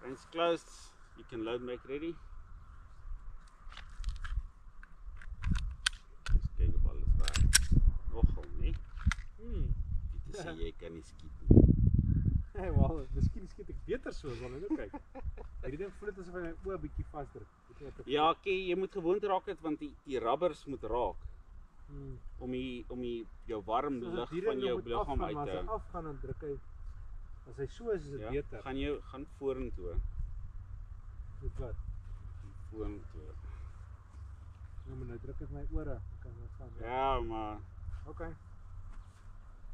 When it's closed, you can load make ready. Eens kyk of alles werk. Nogal nie. Dit sê jy kan nie skiet nie. Nee, wel, miskien skiet ek beter so, sal jy nou kyk. Hierdie ding voel dit asof hy my oë bietjie vasdruk. Ja, jy moet gewoond raak het want die rubbers moet raak. Om jou warm lug van jou liggaam uit te hou. As hy afgaan dan druk hy. As hy so is dit beter. Gaan vorentoe. Goed wat? Vorentoe. Ja, maar nou druk ek my ore. Ja, maar okay.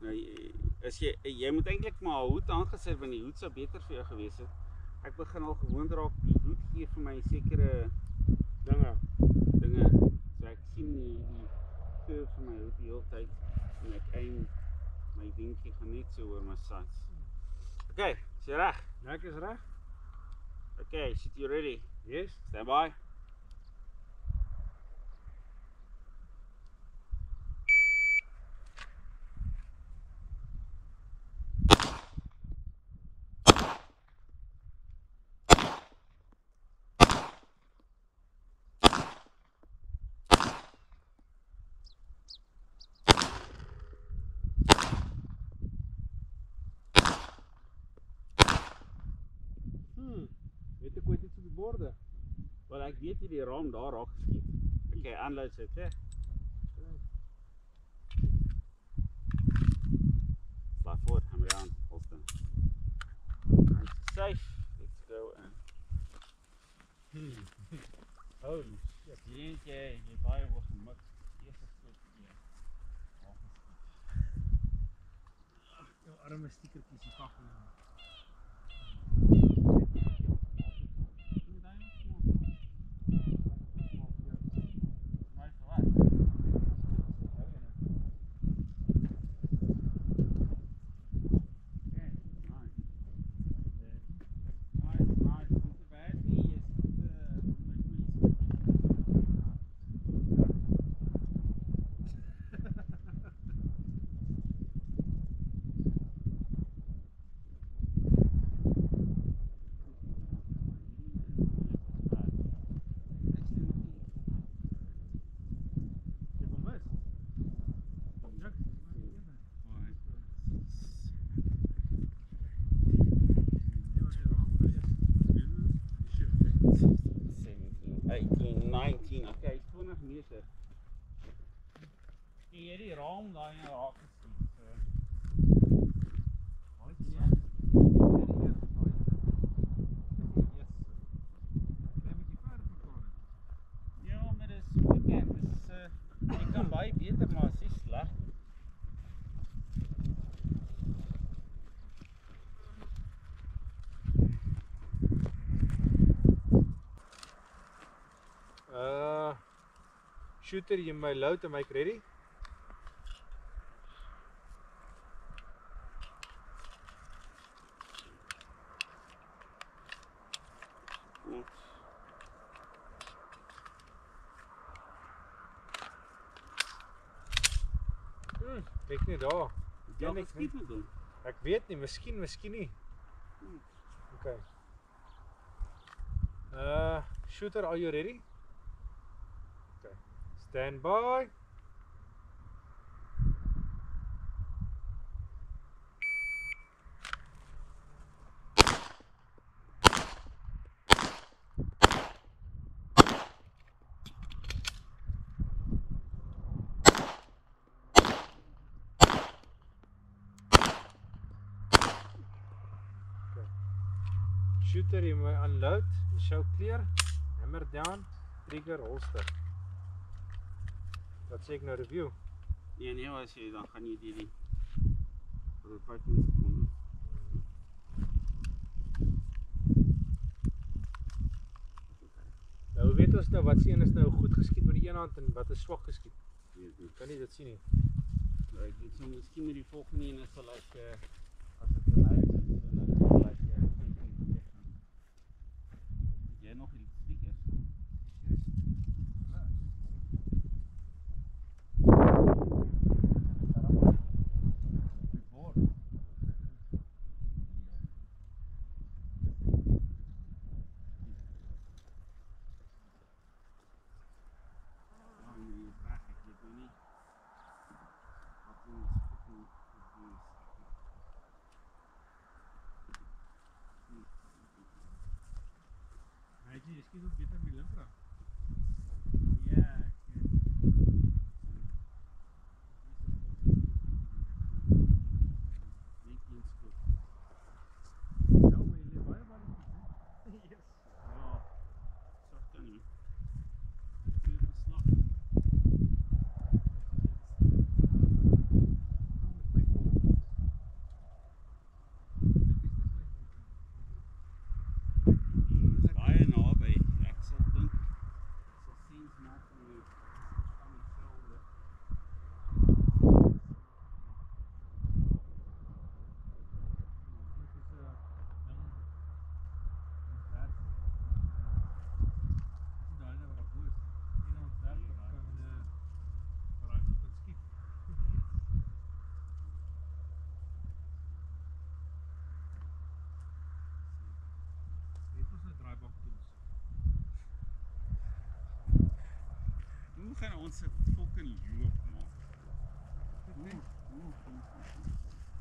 Nou, jy moet eintlik maar 'n hoed aangesit want die hoed sou beter vir jou gewees het. Ek begin al gewoond raak, die hoed gee vir my sekere dinge. So ek sien die kleur van my hoed die hele tyd en ek aim my dingetjie gaan net so oor my sides. Okay, is jy reg? Ja, ek is reg. Okay, sit you ready? Yes. Stand by. Weet ek ooit iets op die borde? Wel, ek weet jy die raam daar raak geskiet. Okay, unload it, hè? Fly forward, hammer down, holster. Nice, safe. Let's go in. Holy shit. Jy baie hoog gemik. Eerste skoot hier. Jou arme stiekertjies die kak in. Okay, 20 meter. Jy die raam daai raak geskiet. Ja, maar dis weekend. Jy kan baie beter maar as jy sleg. Shooter, you may load and make ready. Kyk net daar. Ja, ek skiet met hom. Ek weet nie, miskien nie. Okay. Shooter, are you ready? Okay. Stand by. Shooter, you may unload, show clear, hammer down, trigger, holster. Dat sê ek nou review. Nee, as jy dan gaan jy die vir 15 sekondes. Nou hoe weet ons nou wat se een is nou goed geskiet met die een hand en wat is swak geskiet? Kan nie dit sien nie. Nou ek weet so miskien met die volgende een is sal ek as ek verlei is so like jy nog die speakers. weet nie, jy skiet ook beter met linker. Ja, hoe gaan ons 'n fucking loop maak?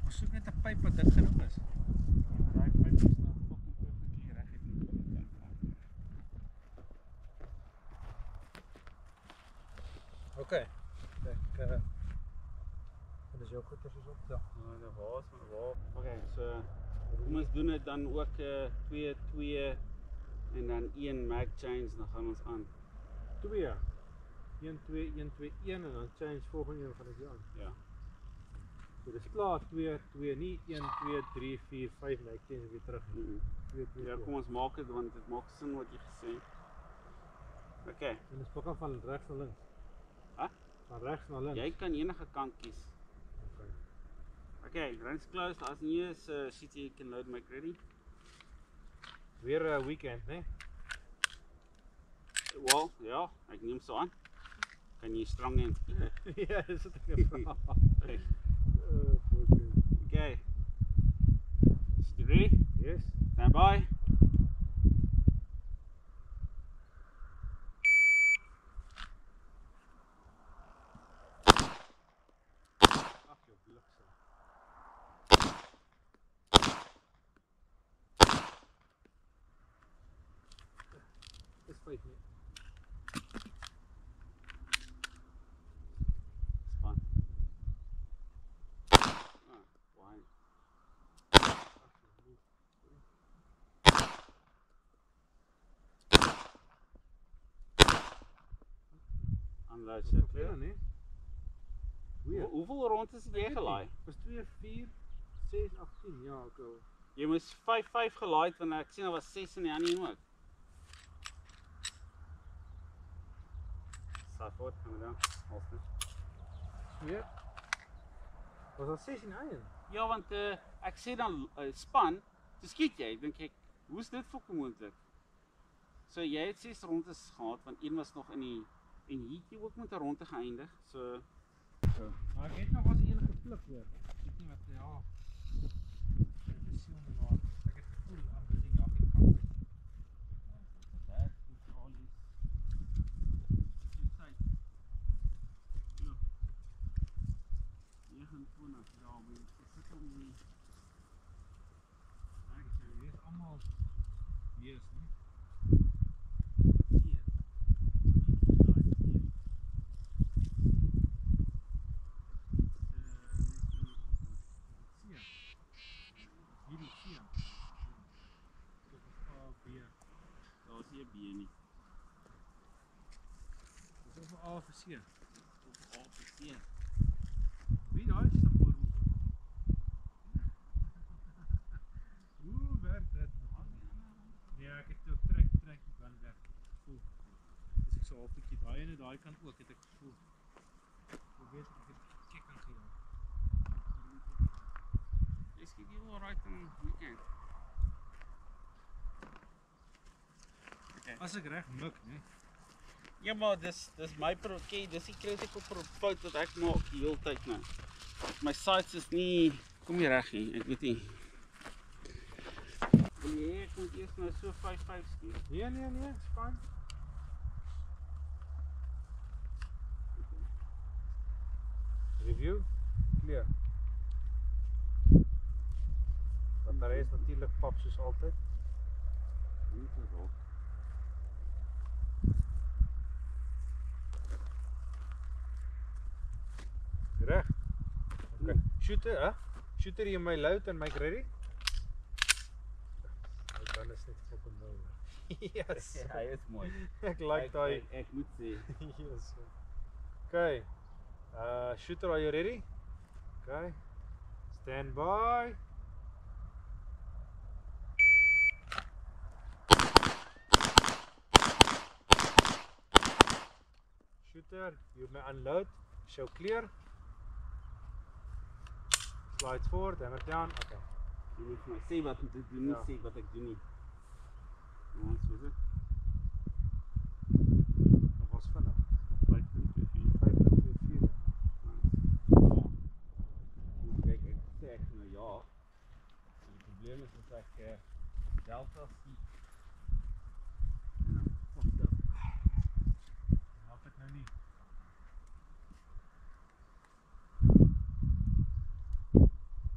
Ons soek net 'n pyp wat dik genoeg is. Daai pyp is nou fucking perfectly reg het nie kan gaan. Okay. Kijk, wat is jou goeders is op? Ja. Nou, daar was maar waar. Okay, so kom ons doen dit dan ook 2 2 en dan 1 mag change, dan gaan ons aan. 2. 1 2 1 2 1 en dan change volgende een van die aan. Ja. So dis klaar 2 2 nie 1 2 3 4 5 mag change weer terug. 2 2. Ja, kom ons maak dit want dit maak sin wat jy gesê het. Okay. En dis pak van regs na links. Hæ? Van regs na links. Jy kan enige kant kies. Okay, runs closed. As nie is shit jy can load my ready. Weer 'n weekend, né? Well, ja, ek neem so aan. Kan jy strang en Ja, dis wat ek vra. Okay. Is you ready? Yes. Stand by. Ag, jou bliksem. Dis feit nie. Span. Why? Unload Wat clear. ja, nee. Hoeveel rondes het jy gelaai? Was 2 4 6 18. Ja, okay. Jy moes 5 5 gelaai want ek sien daar was 6 in die ander een ook. Support, gaan we dan. Halfweg. Weer. Was dat 6 in 1? Ja, want ek sê dan span, toe skiet jy, dink ek, hoe is dit vir moontlik? So jy het 6 rondes gehad, want een was nog in die en hier het jy ook met 'n ronde geëindig. So Maar ek het nog as enige pluk weer. Ek weet nie wat ja. Dit is so maar. Ek het gevoel aan die ding af ek kan. dat is al is. Ja. 29 ja, maar dit sit om die Ek sê hier is almal hier is nie. hier. Hierdie sien. Dit is A B. Daar is nie 'n B nie. Dis of A of C. Of A of C. Wie daai is dan voor ons. Hoe werk dit? Nee, ek het ook trek die band weg. Voel. Dis ek so half bietjie daai en daai kant ook het ek gevoel. Ek weet ek het kick aan gegaan. Is jy all right in weekend? Okay. As ek reg mik, né? Ja, maar dis my okay, dis die critical fout wat ek maak die hele tyd nou. My sights is nie kom nie reg nie, ek weet nie. Wil jy ek moet eers nou so 5-5 skiet? Nee, is fyn. Review, clear. Battery is natuurlik pap soos altyd. Niet te rock. Shooter, Shooter jy my load en my ready? Dan is net fucking mooi. Yes. Hy is mooi. Ek like daai. Ek moet sê. Yes. Okay. Shooter, are you ready? Okay. Stand by. Shooter, you may unload. Show clear. Slides forward, hammer down. Okay. Jy moet my sê wat moet ek doen, nie sê wat ek doen nie. Ja, so is dit. Dat was vinnig. 5.24. 5.24. Kijk, ek sê ek nou ja. Die probleem is dat ek delta zie. En dan fucked up. Help het nou nie.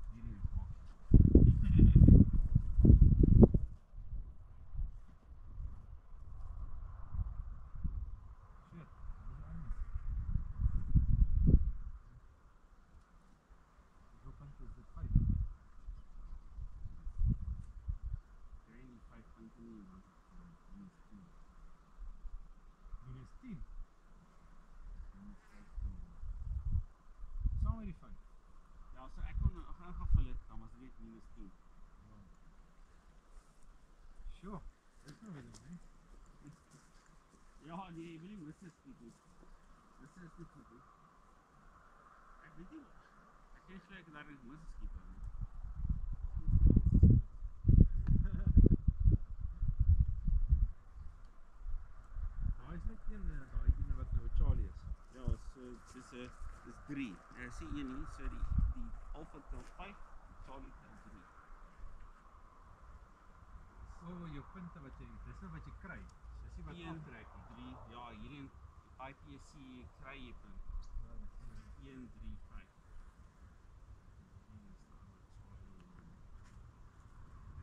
Hierdie is maak. Ja, so ek kon gaan gevul het, dan was dit -10. Sure, dis nou weer nie. Ja, nee, jy wil nie mis is nie. Dis is nie goed nie. Ek weet nie, ek ken sê ek daar nie mis is nie. Daai is net een daai ene wat nou Charlie is. Ja, so dis 3. Sien een hier, so die Alpha tel 5, Charlie tel 3. Jou punte wat jy, dis nou wat jy kry. Dis nie wat aftrek nie. 3, ja, hierdie IPSC kry jy punt. 1, 3, 5.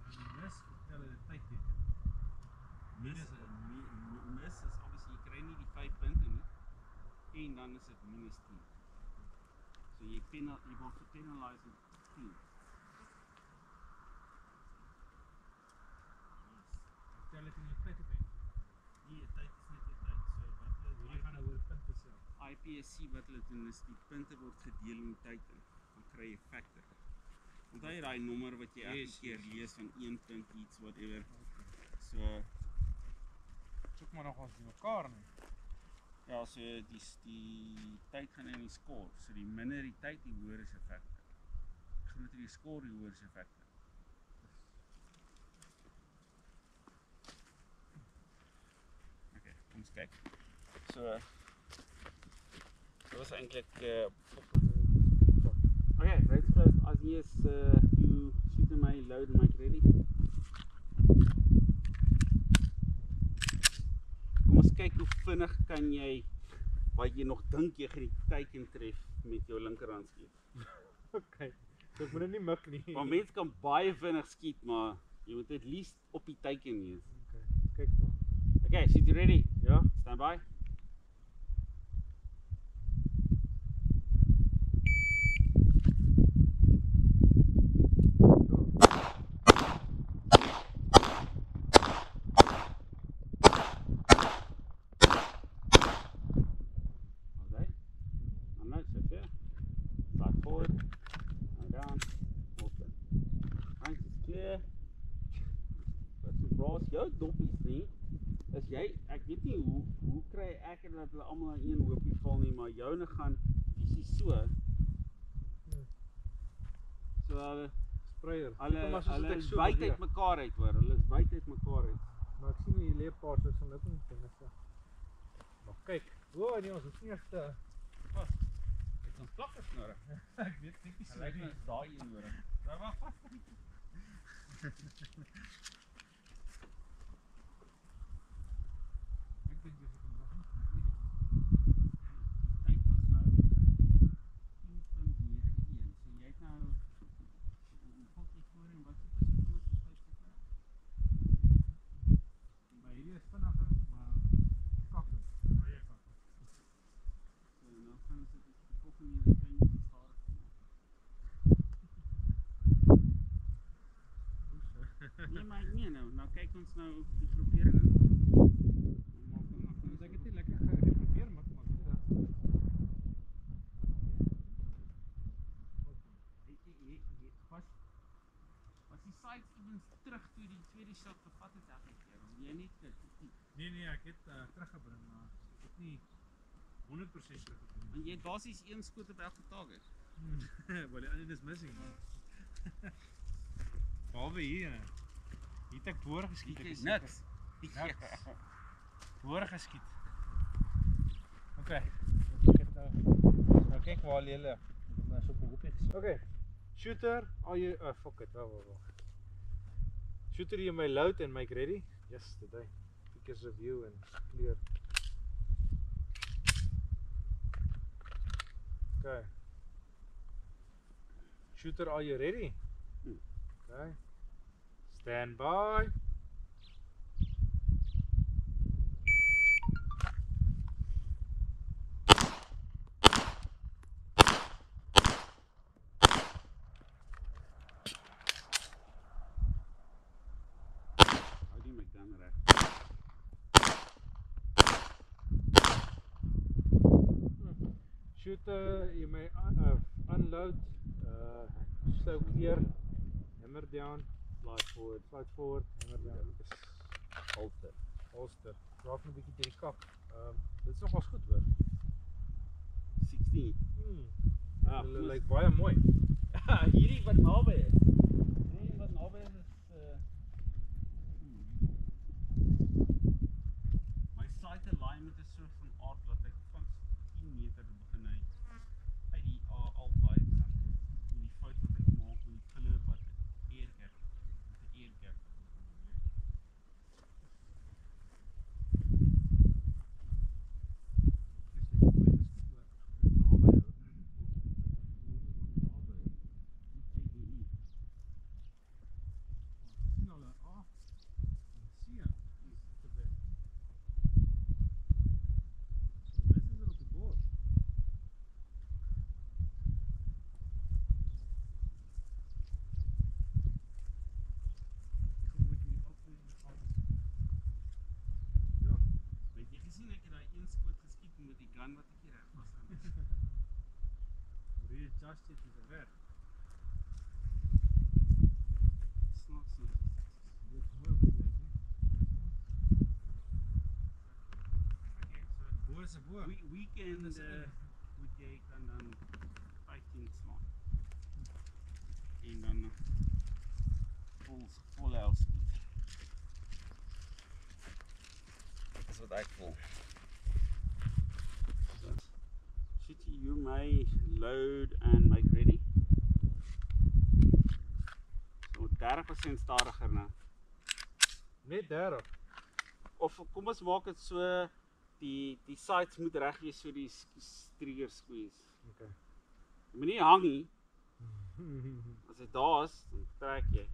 En die mis vertel hulle tyd teken. Mis is obviously, jy kry nie die 5 punte nie. En dan is dit -10. So jy word gepenalize met 10. Vertel het in jou tyd teken. Die tyd is net die tyd. So wat Hierdie gaan nou oor punte sê. IPSC wat hulle doen is die punte word gedeel in tyd in. Dan kry jy factor. Onthou jy daai nommer wat jy elke keer lees van 1 punt iets whatever. So soek maar nog ons die mekaar nie. ja, so die tyd gaan in die score. So die minder die tyd, die hoër is die factor. Die groter die score, die hoër is die factor. Okay, kom ons kyk. So dit was eintlik okay, right close. As he is you shoot my load and mic ready. Kom ons kyk hoe vinnig kan jy wat jy nog dink jy gaan die teiken tref met jou linkerhand skiet. Okay. So ek moet nie mik nie. Maar mense kan baie vinnig skiet, maar jy moet at least op die teiken wees. Okay. Kyk maar. Okay, shoot you ready? Ja. Stand by. Jou doppies nie, is jy, ek weet nie hoe kry ek en dat hulle allemaal in een hoopie val nie, maar joune gaan visie so. So Sprayer. hulle is buite uit mekaar uit hoor, hulle is buite uit mekaar uit. Maar ek sien hoe jy leer paar soos van dit en dinge so. Maar kyk, nee, ons hoef nie eers te Pas, het ons plakkers nodig. ek weet nie Hy lyk my is daai een nodig. Daar wacht vast. Ek dink jy kan nog nie. Die tyd was nou 10.91, so jy het nou hoeveel jy voor en wat soos jy vinnig die tyd gekry? Maar hierdie is vinniger, maar kakkend, baie kakkend. So nou gaan ons dit die volgende klein bietjie stadig maak. Nee, nou kyk ons nou die groeperinge. Dus ek het nie lekker geprobeer, maar dit reg. Was die sites evens terug toe die tweede shot gevat het elke keer? Jy niet Nee, ek het teruggebring, maar ek het nie 100% teruggebring. Want jy het basies een skoot op elke target. Wel, die ander is missing. Behalwe hier. Hier het ek boor geskiet. Niks. Boor geskiet. Ok. Ek het nou kyk waar julle. Ek het nou so 'n hoopie geskiet. Ok. Shooter, are you fuck it. Wag. Shooter, you may load and make ready. Yes, today. Pictures review and clear. Okay. Shooter, are you ready? Okay. Stand by. Hou die my gun reg. Shooter, you may unload, slow clear, hammer down, slide forward, hammer down. Holster. Raak nou 'n bietjie deur die kap. Dit is nogals goed hoor. 16. Hulle lyk baie mooi. Hierdie wat naby is. Nee, wat naby is my sight align met 'n soort van aard wat ek van 10 meter begin uit die albei gaan. Die fout wat ek maak met die pillar wat eer gap. Met 'n eer gap. Met die gun wat ek hier reg was aan. Readjust it is reg. Snaaks so. Dit is mooi op die lyn. Okay, so boor is 'n boor. Weekend moet jy kan dan 15 slaan. En dan vol health skiet. Dit is wat ek voel. You may load and make ready. So 30% stadiger nou. Net 30. Of kom ons maak dit so die sights moet reg wees so die trigger squeeze. Okay. Jy moet nie hang nie. As dit daar is, dan trek jy.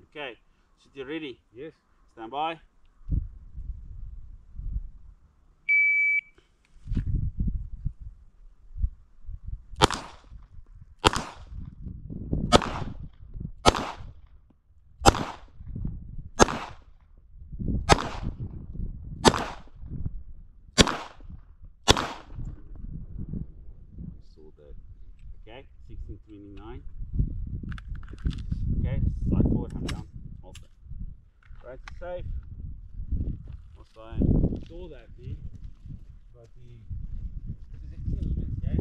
Okay. So you ready? Yes. Stand by. Okay, 1629. Okay, slide forward, hammer down, hold it. Right to safe. What's that? Saw that, dude. But die Dis ek sien iemand jy.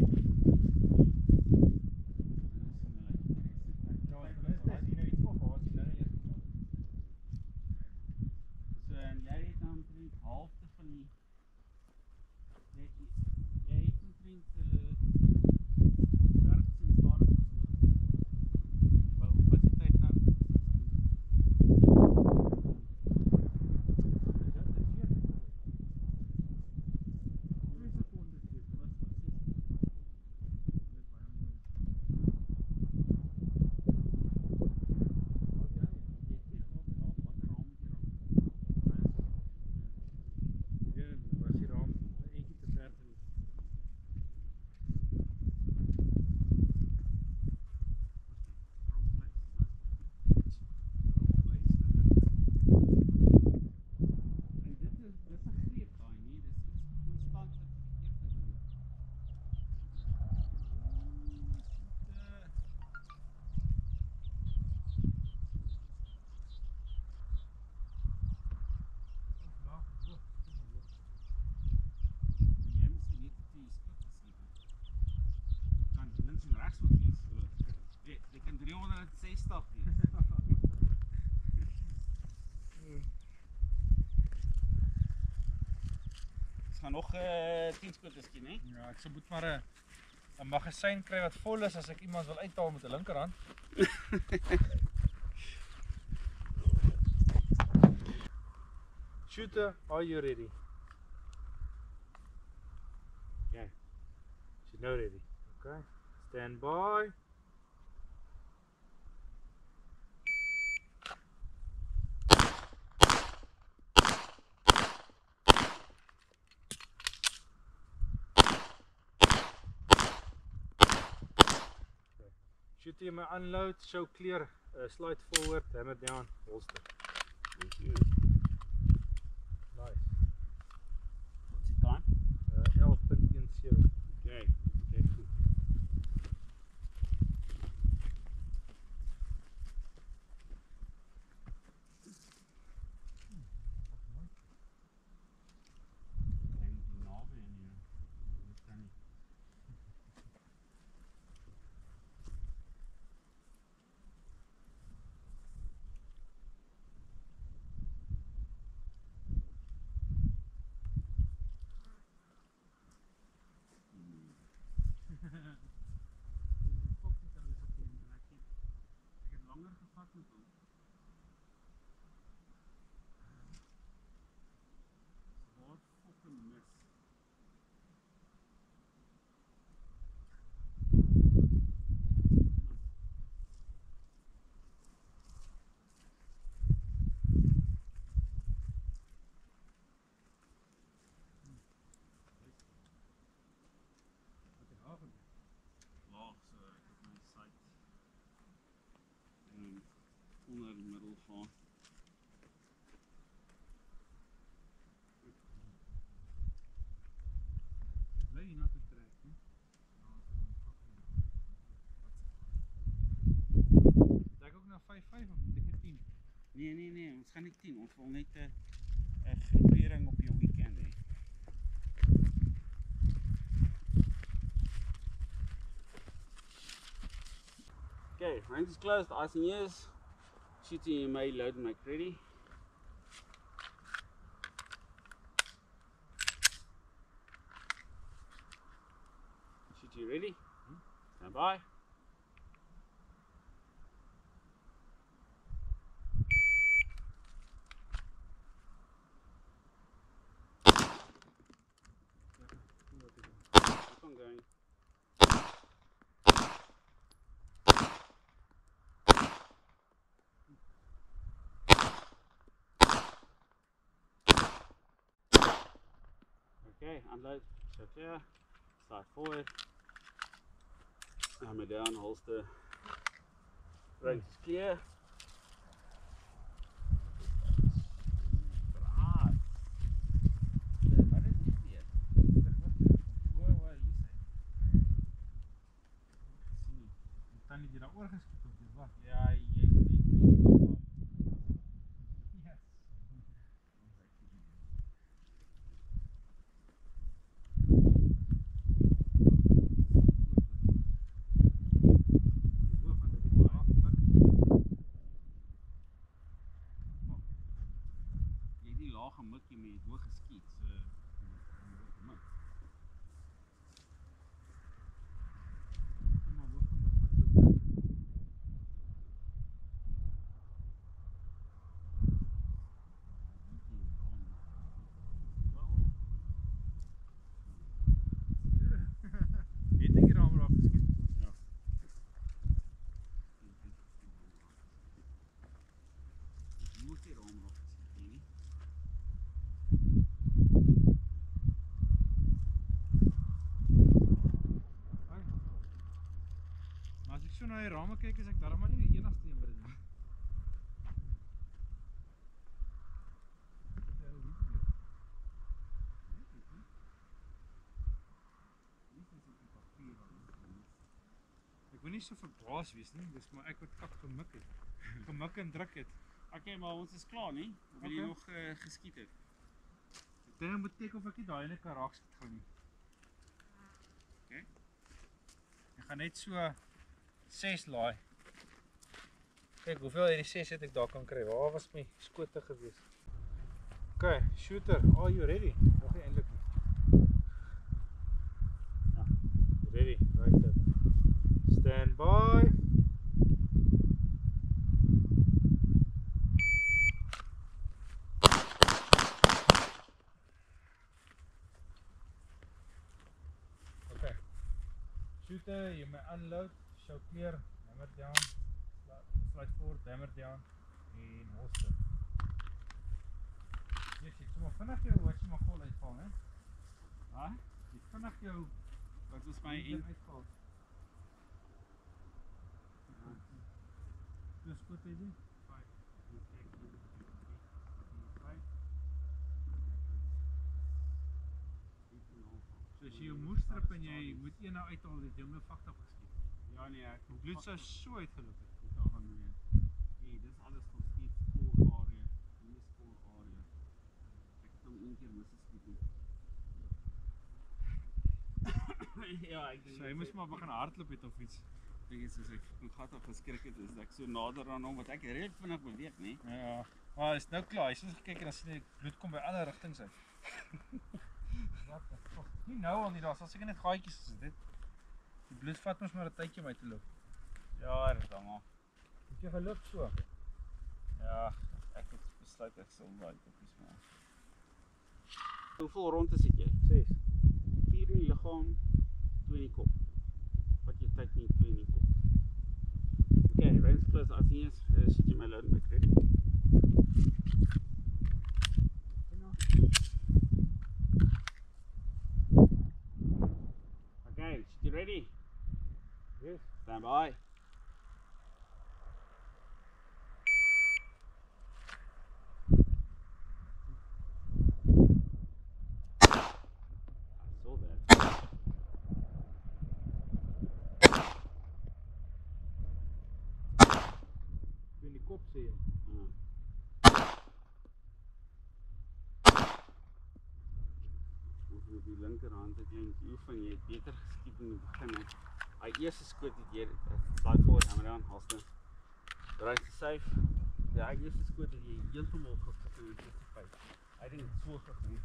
So en jy het dan omtrent halfte van die jy het omtrent 30% stadig. Wat is die tyd nou? dit 6 stappies. Ons gaan nog 10 skoterskie, né? Ja, ek moet maar 'n magasyn kry wat vol is as ek iemand wil uithaal met 'n linkerhand. Shooter, are you ready? Okay. She's now ready. Okay. Stand by. Shoot him unload, show clear, slide forward, hammer down, holster. Thank you. Nice. What's the time? 11.10. Okay, cool. Langer gevat met hom. Wat fucking mis. Laag, so ek het my sight onder die middel gaan. Bly hier na toe trek, hè? Trek ook na 5.5 of moet ek net 10? Nee, ons gaan nie 10, ons wil net 'n groepering op jou weekend hê. Okay, range is closed, icing ears. Shooting in May, load and make ready. Shooting ready? Stand by. Keep on going. Okay, unload, show clear, slide forward, hammer down, holster, range is clear. Wat is dit hier? Waar hier zijn? Sien, ik kan niet hier daar oorgeskiet op dit wat. Ja, jy Yes. die laag gemik met hoog geskiet, so gemik. Kom maar hoog gemik wat ook. Het ek die raam raak geskiet? Ja. Ek moet die raam raak geskiet nie. Maar as ek so na die rame kyk, is ek darm maar nie die enigste een wat dit doen. Ek wil nie so verbaas wees nie, dis maar ek wat kak gemik het. Gemik en druk het. Okay, maar ons is klaar nie. Wil jy nog geskiet het? Ek dink ek moet kyk of ek nie daai ene kan raak skiet gou nie. Okay. Ek gaan net so 6 laai. Kijk, hoeveel uit die 6 het ek daar kan kry? Waar was my skote gewees? Okay, shooter, are you ready? Nog nie eintlik nie. Ja, ready, right there. Stand by. Okay. Shooter, you may unload, show clear, hammer down, slide forward, hammer down, en holster. Yes, jy het sommer vinnig jou whatchamacall uitval, hè? Huh? Jy het vinnig jou Wat is my uitval. Dus wat is dit? 5. So as jy jou moer strip en jy moet een nou uithaal, het jy hom nou vakta geskiet. Ja nee, ek Die bloed sou so uitgeloop het. moet daar gaan weer. Nee, dis alles nog steeds core area. Hier is core area. Ek het hom een keer misgeskiet. Ja, ek dink So hy moes maar begin hardloop het of iets. Ek is soos ek van gat af geskrik het, is ek so nader aan hom wat ek redelik vinnig beweeg, nee. Ja, maar is nou klaar. Hy het gekyk en dan sien hy bloed kom by alle rigtings uit. Wat? Nie nou al nie, daar sal seker net gaatjies is dit. Die bloed vat mos maar 'n tydjie om uit te loop. Ja, dit dan maar. Het jy geloop so? Ja, ek het besluit ek sal daai koppies maak. Hoeveel rondes het jy? 6. 4 in die liggaam, 2 in die kop. Wat jy tyd nie 2 in die kop. Okay, range close as nie is, sit jy my load back ready. Okay, sit you ready? Yes. Stand by. I saw that. In die kop sê jy. Met die linkerhand het jy oefen, jy het beter geskiet in die begin. Hy eerste skoot het jy slide forward, hammer down, holster. Right to safe. Ja, hy eerste skoot het jy heeltemal gefokus in die 55. Hy dink dit so gegaan.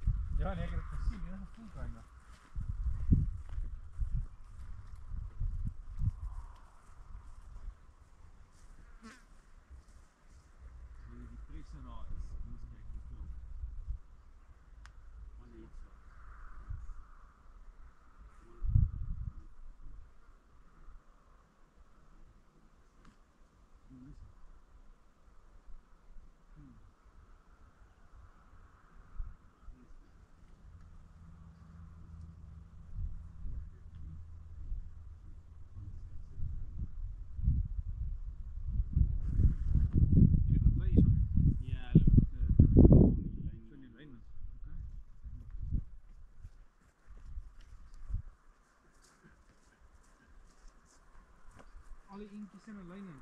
Ja, nee, ek het dit gesien, dit is 'n full timer. Die presse daar is, moet ek kyk hoeveel. Van die Al die eentjies in 'n lyn in.